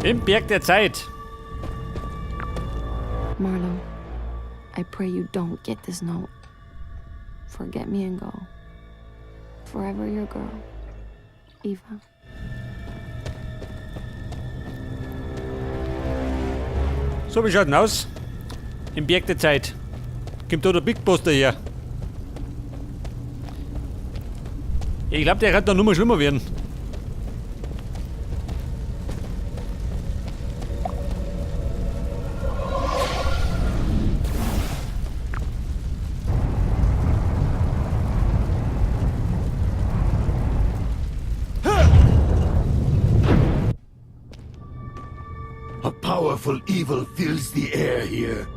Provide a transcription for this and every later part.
Im Berg der Zeit. Marlow, I pray you don't get this note. Forget me and go. Forever your girl, Eva. So, wie schaut denn aus? Im Berg der Zeit. Kommt da der Big Boss daher? Ich glaube, der kann da nur mal schlimmer werden. A powerful evil fills the air here.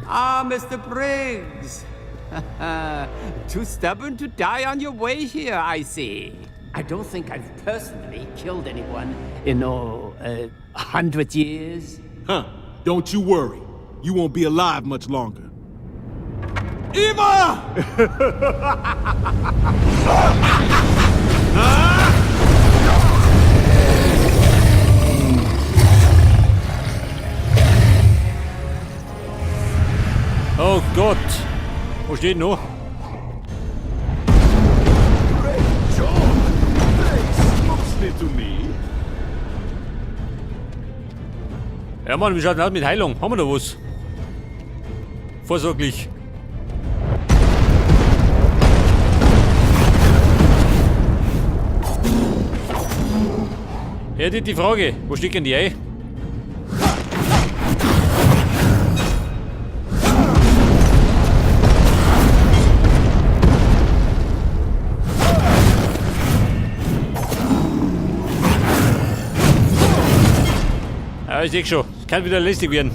Ah, Mr. Briggs. Too stubborn to die on your way here, I see. I don't think I've personally killed anyone in, 100 years. Huh. Don't you worry. You won't be alive much longer. Eva! Oh Gott! Wo steht noch? Ja Mann, wie schaut denn aus mit Heilung? Haben wir da was? Vorsorglich. Ja, die Frage, wo steckt denn die Ei? Ja, ich sehe schon. Es kann wieder lästig werden.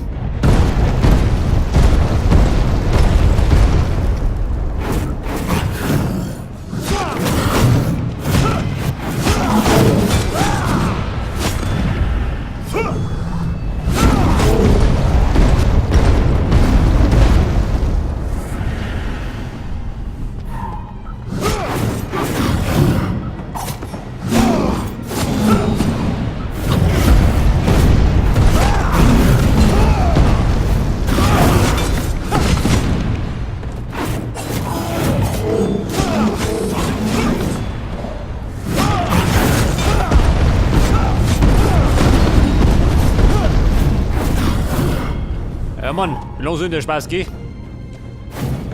Ja Mann, wie lange soll der Spaß gehen?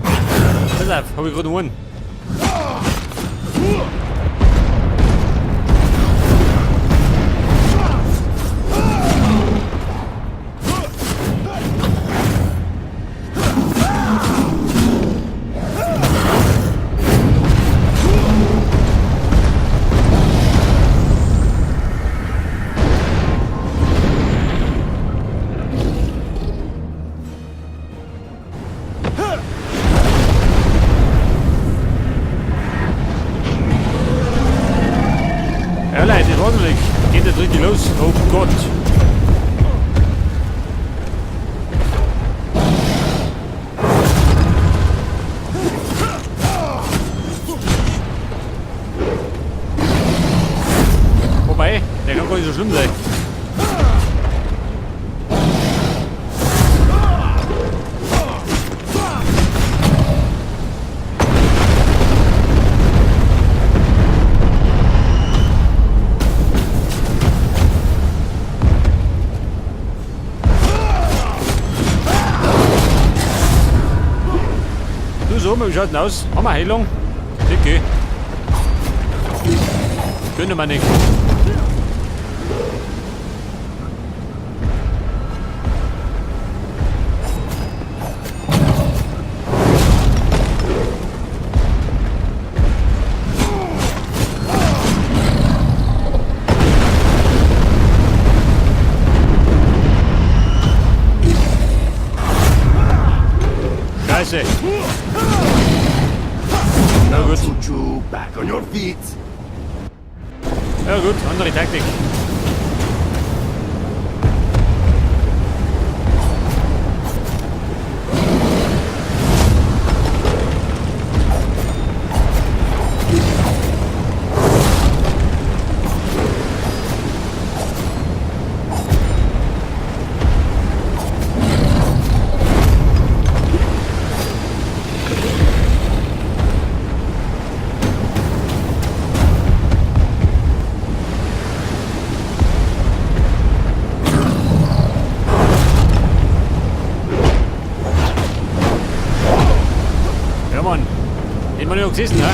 Pass auf, hab ich gerade einen. Ja Leute, ordentlich. Geht jetzt richtig los. Oh Gott. Wobei, der kann gar nicht so schlimm sein. So, wie schaut denn aus? Haben wir Heilung? Okay. Könnte man nicht. Scheiße. Na gut. Back on your feet. Ja gut, andere Taktik. wir noch gesessen, ne?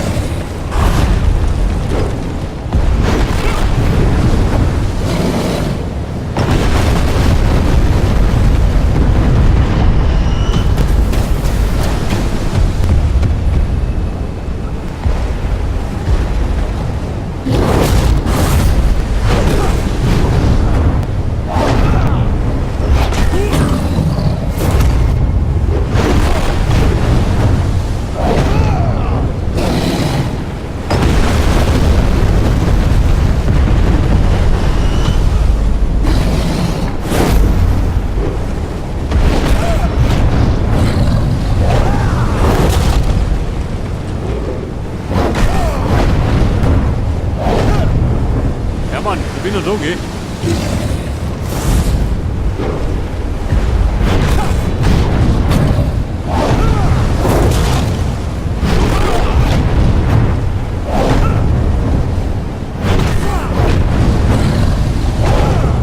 Ich bin noch da, gell?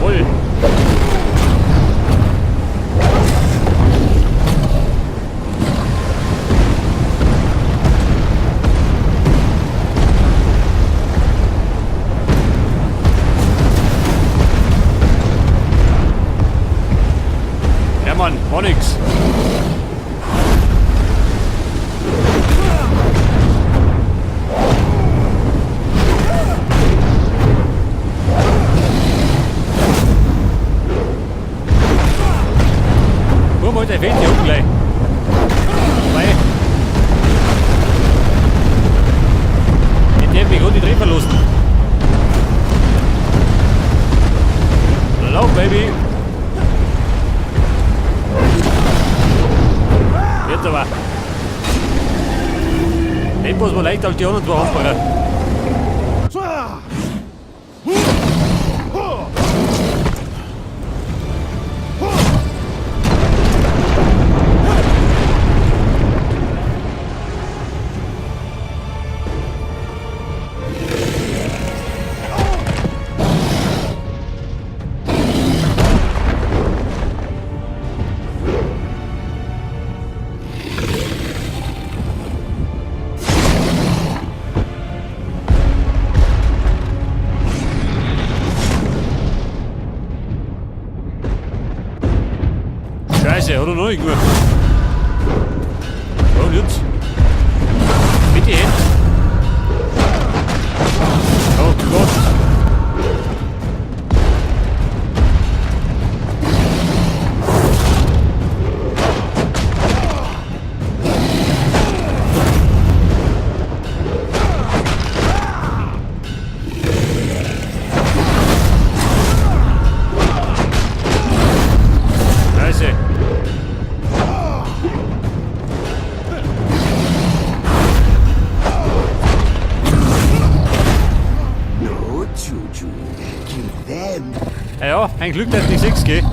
Voll. Mann, war nix. Guck mal, der fehlt hier unten gleich. Weil. Ich darf mich gerade nicht drin verlassen. Lauf, Baby. Jetzt aber. Den muss man leicht als die anderen zwei aufbauen. Scheiße, hat er noch nicht gut. Und jetzt. Mit die Hände. Oh Gott. Scheiße. Ja, ein Glück, dass die 6 geht.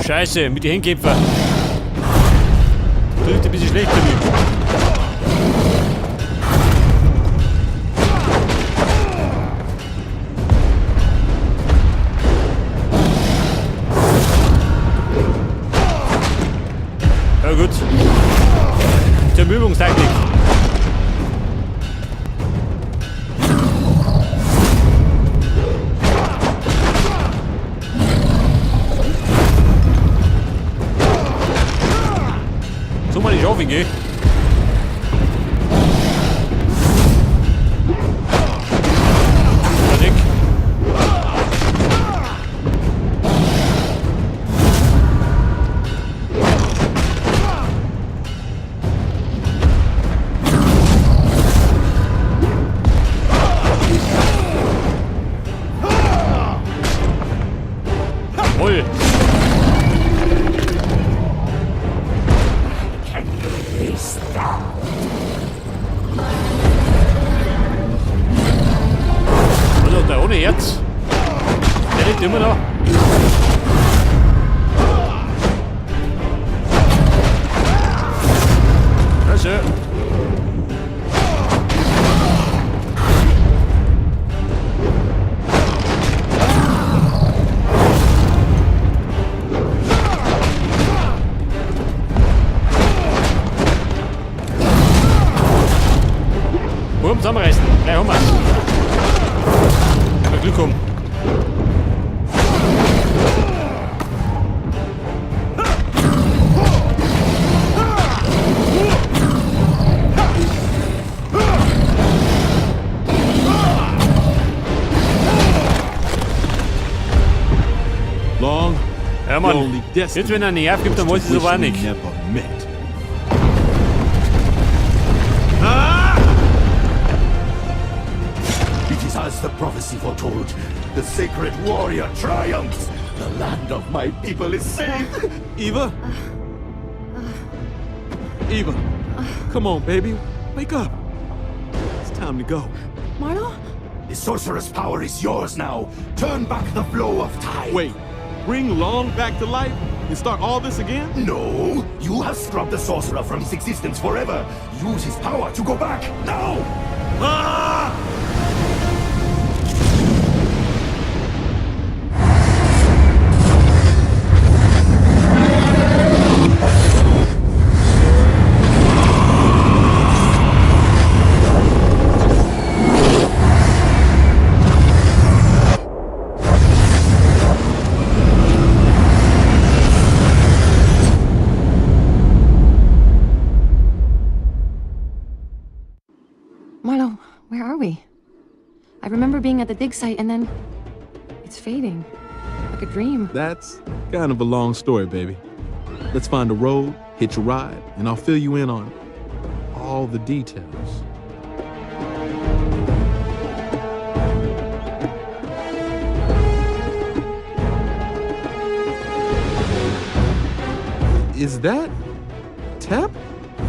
Scheiße, mit den Hängkämpfer. Trifft ein bisschen schlecht bei mir. Ja gut. Zur Übungstaktik. So mal nicht auf ihn gehen. Dick. ohne Herz. Der lebt immer noch. Also. Buben, zusammenreißen. Gleich haben wir's. Glück haben. Long, Ja, you're Mann. only Jetzt, destined wenn er einen Nerv gibt, dann weiß ich to so war wish we nicht. never met. It is as the prophecy foretold. The sacred warrior triumphs. The land of my people is saved. Eva? Eva, come on, baby. Wake up. It's time to go. Marlow? The sorcerer's power is yours now. Turn back the flow of time. Wait, bring Long back to life and start all this again? No! You have scrubbed the sorcerer from his existence forever. Use his power to go back, now! Ah! Marlow, where are we? I remember being at the dig site and then it's fading. Like a dream. That's kind of a long story, baby. Let's find a road, hitch a ride, and I'll fill you in on all the details. Is that Tep?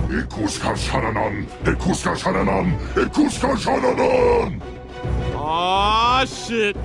Ikuska Shananan! Ikuska Shananan! Ikuska Shananan! Aw, shit.